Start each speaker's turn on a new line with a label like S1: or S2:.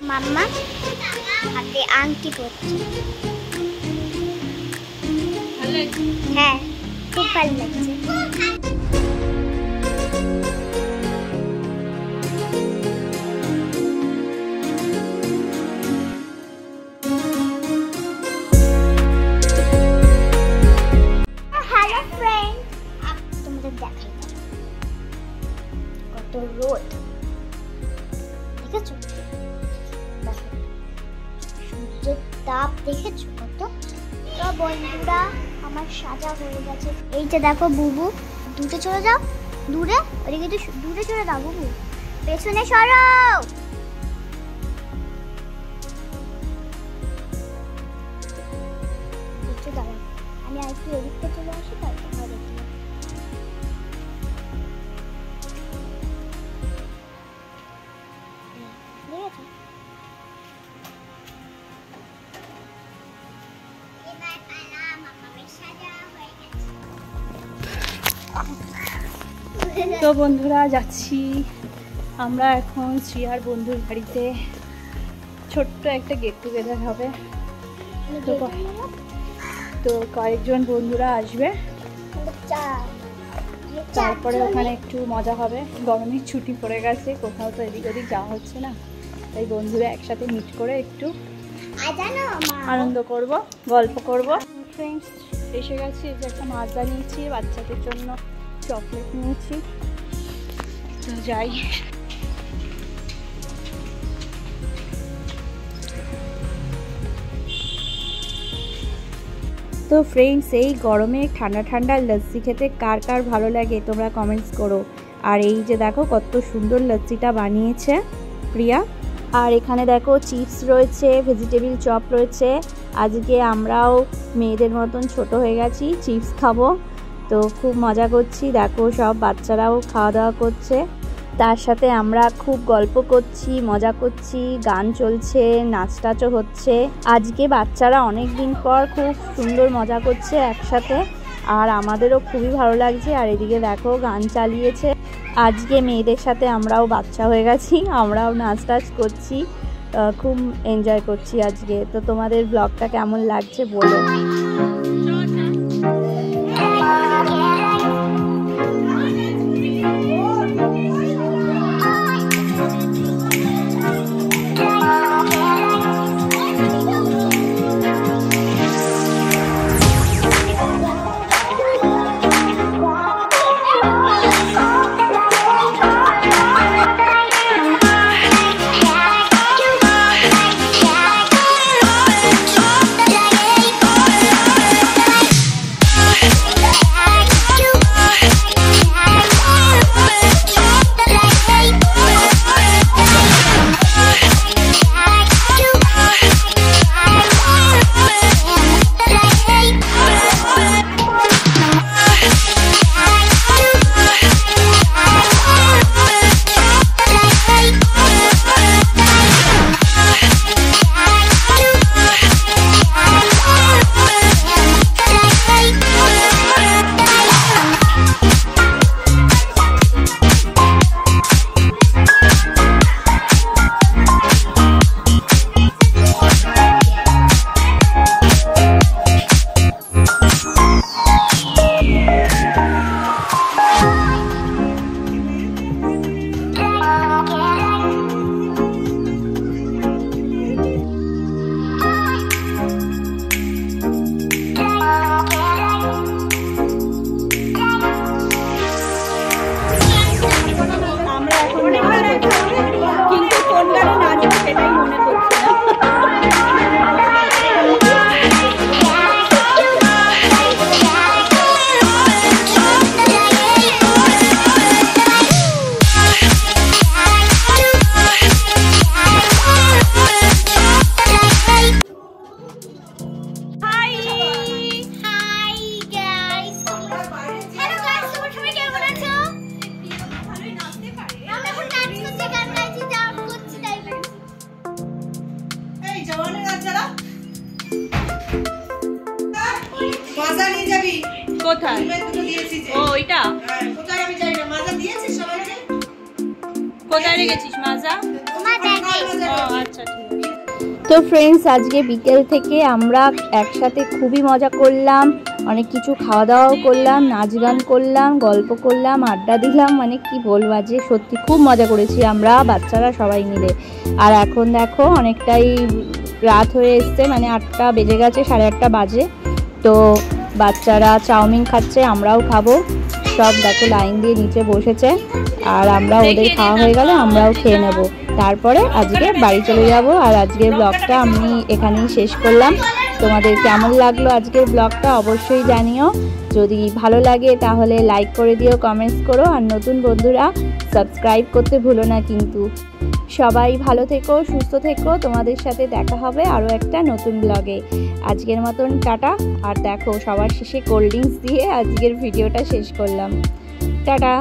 S1: মাম্মা হাতে আংটি পরছে। হ্যাঁ খুব ভালো লাগছে। হ্যালো ফ্রেন্ড, তোমাদের দেখাই কত রোদ দেখেছো, সূর্যের তাপ দেখেছো কত। তো বন্ধুরা আমার সাজা হয়ে গেছে। এইটা দেখো বুবু, দূরে চলে যাও, দূরে ওদিকে একটু দূরে চলে যাও বুবু, পেছনে সরো। একটু দাঁড়াও, আমি আরেকটু এদিকটা চলে আসি, তারপর দেখি।
S2: তো বন্ধুরা যাচ্ছি আমরা এখন শ্রিয়ার বন্ধুর বাড়িতে। ছোট্ট একটা গেট টুগেদার হবে, তো কয়েকজন বন্ধুরা আসবে, তারপরে ওখানে একটু মজা হবে। গরমের ছুটি পড়ে গেছে, কোথাও তো এদিক ওদিক যাওয়া হচ্ছে না, তাই বন্ধুরা একসাথে মিট করে একটু আনন্দ করব, গল্প করব। ফ্রেন্ডস এসে গেছি, যে একটা মাজা নিয়েছি, বাচ্চাদের জন্য চকলেট নিয়েছি, তো যাই। তো ফ্রেন্ডস এই গরমে ঠান্ডা ঠান্ডা লস্যি খেতে কার কার ভালো লাগে তোমরা কমেন্টস করো। আর এই যে দেখো কত সুন্দর লস্যিটা বানিয়েছে প্রিয়া। আর এখানে দেখো চিপস রয়েছে, ভেজিটেবিল চপ রয়েছে। আজকে আমরাও মেয়েদের মতন ছোট হয়ে গেছি, চিপস খাবো, তো খুব মজা করছি। দেখো সব বাচ্চারাও খাওয়া দাওয়া করছে, তার সাথে আমরা খুব গল্প করছি, মজা করছি, গান চলছে, নাচ টাচও হচ্ছে। আজকে বাচ্চারা অনেক দিন পর খুব সুন্দর মজা করছে একসাথে, আর আমাদেরও খুবই ভালো লাগছে। আর এদিকে দেখো গান চালিয়েছে। আজকে মেয়েদের সাথে আমরাও বাচ্চা হয়ে গেছি, আমরাও নাচ টাচ করছি, খুব এনজয় করছি আজকে। তো তোমাদের ব্লগটা কেমন লাগছে বলো।
S3: মাজা নিয়ে যাবি
S2: কোথায়?
S3: ডিমের দুটো দিয়েছি যে
S2: ও ওইটা
S3: হ্যাঁ কোথায় আমি জানি না মাজা দিয়েছিস সবাইকে
S2: কোথায় রেখেছিস মাজা?
S1: তোমার ব্যাগে
S2: ও আচ্ছা ঠিক আছে। তো ফ্রেন্ডস, আজকে বিকেল থেকে আমরা একসাথে খুবই মজা করলাম, অনেক কিছু খাওয়া দাওয়াও করলাম, নাচ গান করলাম, গল্প করলাম, আড্ডা দিলাম, মানে কি বলবো, আজকে সত্যি খুব মজা করেছি আমরা বাচ্চারা সবাই মিলে। আর এখন দেখো অনেকটাই রাত হয়ে এসছে, মানে 8টা বেজে গেছে, 8:30 বাজে। তো বাচ্চারা চাউমিন খাচ্ছে, আমরাও খাবো। সব দেখো লাইন দিয়ে নিচে বসেছে, আর আমরা ওদের খাওয়া হয়ে গেলে আমরাও খেয়ে নেব। তারপরে আজকে বাড়ি চলে যাব। আর আজকের ব্লগটা আমি এখানেই শেষ করলাম। তোমাদের কেমন লাগলো আজকের ব্লগটা অবশ্যই জানিও। যদি ভালো লাগে তাহলে লাইক করে দিও, কমেন্টস করো, আর নতুন বন্ধুরা সাবস্ক্রাইব করতে ভুলো না কিন্তু। সবাই ভালো থেকো, সুস্থ থেকো। তোমাদের সাথে দেখা হবে আরও একটা নতুন ব্লগে। আজকের মতন টাটা। আর দেখো সবার শেষে কোল্ড ড্রিঙ্কস দিয়ে আজকের ভিডিওটা শেষ করলাম। টাটা।